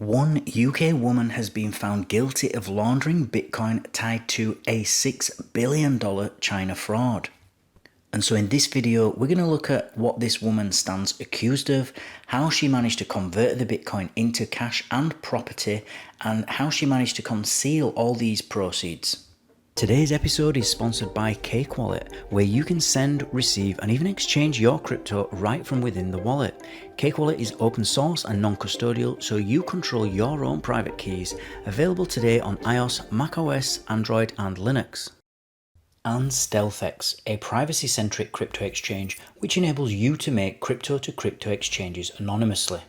One UK woman has been found guilty of laundering Bitcoin tied to a $6 billion China fraud. And so in this video, we're going to look at what this woman stands accused of, how she managed to convert the Bitcoin into cash and property, and how she managed to conceal all these proceeds. Today's episode is sponsored by Cake Wallet, where you can send, receive, and even exchange your crypto right from within the wallet. Cake Wallet is open source and non-custodial, so you control your own private keys, available today on iOS, macOS, Android, and Linux. And StealthEX, a privacy-centric crypto exchange which enables you to make crypto-to-crypto exchanges anonymously.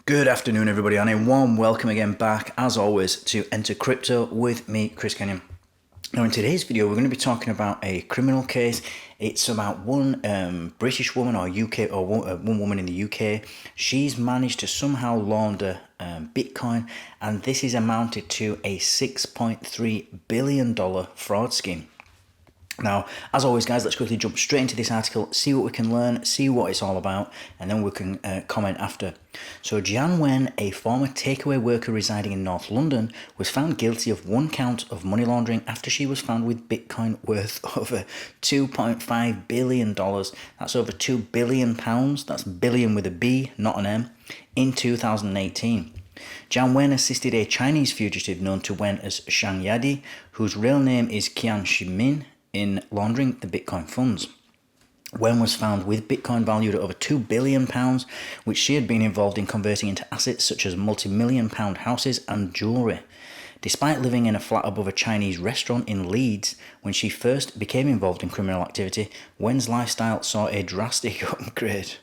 Good afternoon, everybody, and a warm welcome again back, as always, to Enter Crypto with me, Chris Kenyon. Now, in today's video, we're going to be talking about a criminal case. It's about one British woman or one woman in the UK. She's managed to somehow launder Bitcoin, and this is amounted to a $6.3 billion fraud scheme. Now, as always, guys, let's quickly jump straight into this article, see what we can learn, see what it's all about, and then we can comment after. So, Jian Wen, a former takeaway worker residing in North London, was found guilty of one count of money laundering after she was found with Bitcoin worth over $2.5 billion. That's over £2 billion. That's billion with a B, not an M, in 2018. Jian Wen assisted a Chinese fugitive known to Wen as Shang Yadi, whose real name is Qian Shimin, in laundering the Bitcoin funds. Wen was found with Bitcoin valued at over £2 billion, which she had been involved in converting into assets such as multi-million-pound houses and jewellery. Despite living in a flat above a Chinese restaurant in Leeds, when she first became involved in criminal activity, Wen's lifestyle saw a drastic upgrade.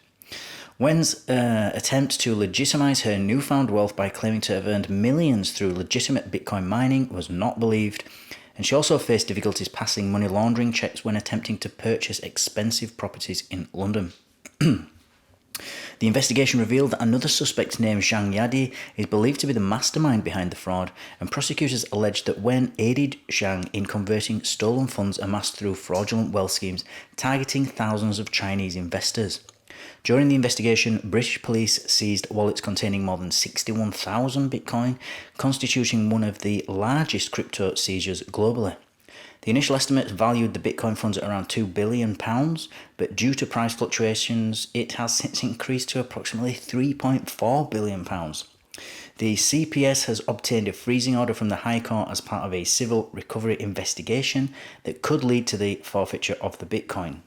Wen's attempt to legitimise her newfound wealth by claiming to have earned millions through legitimate Bitcoin mining was not believed, and she also faced difficulties passing money laundering checks when attempting to purchase expensive properties in London. The investigation revealed that another suspect named Zhang Yadi is believed to be the mastermind behind the fraud, and prosecutors alleged that Wen aided Zhang in converting stolen funds amassed through fraudulent wealth schemes targeting thousands of Chinese investors. During the investigation, British police seized wallets containing more than 61,000 Bitcoin, constituting one of the largest crypto seizures globally. The initial estimates valued the Bitcoin funds at around £2 billion, but due to price fluctuations, it has since increased to approximately £3.4 billion. The CPS has obtained a freezing order from the High Court as part of a civil recovery investigation that could lead to the forfeiture of the Bitcoin.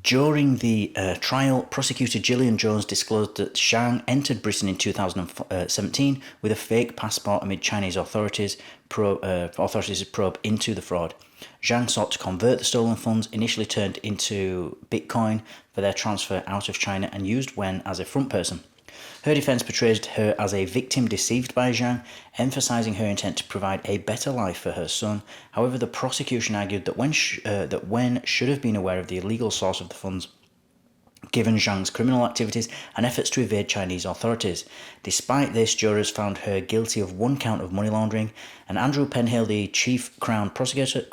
During the trial, prosecutor Gillian Jones disclosed that Zhang entered Britain in 2017 with a fake passport amid Chinese authorities' probe into the fraud. Zhang sought to convert the stolen funds, initially turned into Bitcoin, for their transfer out of China, and used Wen as a front person. Her defence portrays her as a victim deceived by Zhang, emphasising her intent to provide a better life for her son. However, the prosecution argued that Wen should have been aware of the illegal source of the funds, given Zhang's criminal activities and efforts to evade Chinese authorities. Despite this, jurors found her guilty of one count of money laundering, and Andrew Penhale, the chief Crown prosecutor at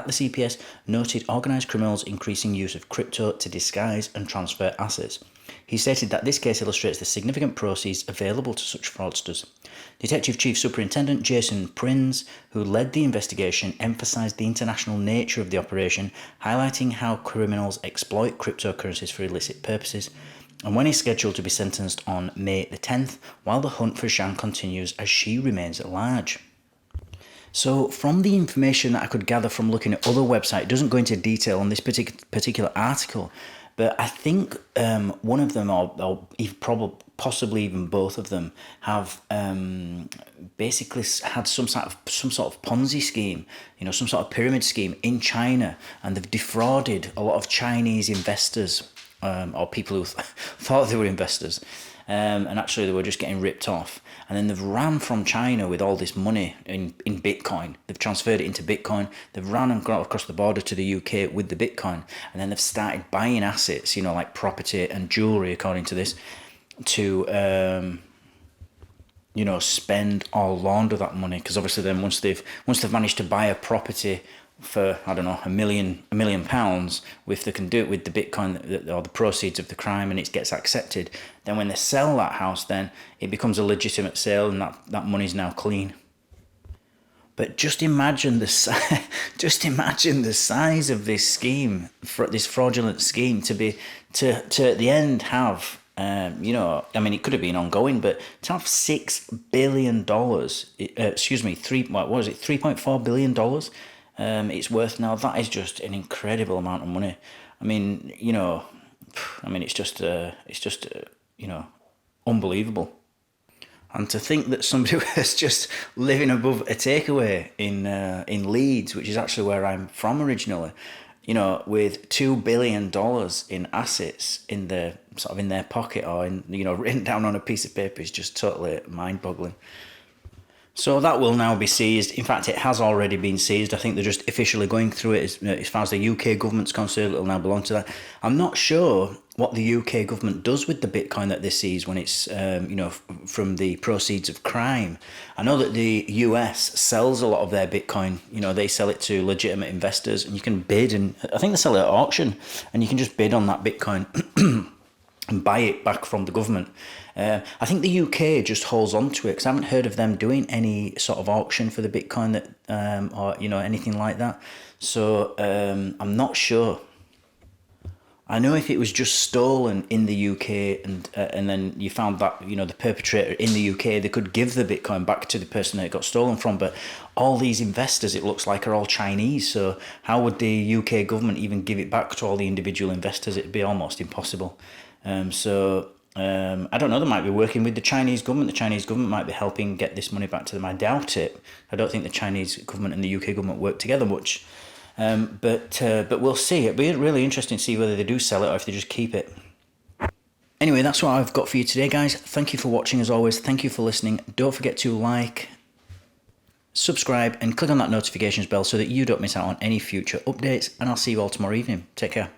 the CPS, noted organised criminals' increasing use of crypto to disguise and transfer assets. He stated that this case illustrates the significant proceeds available to such fraudsters. Detective Chief Superintendent Jason Prinz, who led the investigation, emphasised the international nature of the operation, highlighting how criminals exploit cryptocurrencies for illicit purposes. And when he's scheduled to be sentenced on May the 10th, while the hunt for Zhang continues as she remains at large. So, from the information that I could gather from looking at other websites, it doesn't go into detail on this particular article, but I think one of them, or possibly even both of them, have basically had some sort of Ponzi scheme, some sort of pyramid scheme in China, and they've defrauded a lot of Chinese investors or people who thought they were investors. And actually they were just getting ripped off. And then they've ran from China with all this money in Bitcoin. They've transferred it into Bitcoin. They've ran and got across the border to the UK with the Bitcoin. And then they've started buying assets, like property and jewellery, according to this, to, spend or launder that money. Because obviously then once they've managed to buy a property for, I don't know, £1 million, if they can do it with the Bitcoin or the proceeds of the crime and it gets accepted, then when they sell that house, then it becomes a legitimate sale and that money's now clean. But just imagine just imagine the size of this scheme, this fraudulent scheme, to at the end have, I mean, it could have been ongoing, but to have $6 billion, what was it, $3.4 billion, it's worth now. That is just an incredible amount of money. I mean, it's just, unbelievable. And to think that somebody was just living above a takeaway in Leeds, which is actually where I'm from originally, with $2 billion in assets in their pocket or written down on a piece of paper, is just totally mind-boggling. So that will now be seized. In fact, it has already been seized. I think they're just officially going through it. As far as the UK government's concerned, it will now belong to that. I'm not sure what the UK government does with the Bitcoin that they seize when it's, from the proceeds of crime. I know that the US sells a lot of their Bitcoin. They sell it to legitimate investors, and you can bid, and I think they sell it at auction, and you can just bid on that Bitcoin and buy it back from the government. I think the UK just holds on to it, because I haven't heard of them doing any sort of auction for the Bitcoin or anything like that. So I'm not sure. I know if it was just stolen in the UK and then you found that the perpetrator in the UK, they could give the Bitcoin back to the person that it got stolen from. But all these investors, it looks like, are all Chinese. So how would the UK government even give it back to all the individual investors? It'd be almost impossible. I don't know, they might be working with the Chinese government. The Chinese government might be helping get this money back to them. I doubt it. I don't think the Chinese government and the UK government work together much. But we'll see. It'll be really interesting to see whether they do sell it or if they just keep it. Anyway, that's what I've got for you today, guys. Thank you for watching as always. Thank you for listening. Don't forget to like, subscribe, and click on that notifications bell so that you don't miss out on any future updates. And I'll see you all tomorrow evening. Take care.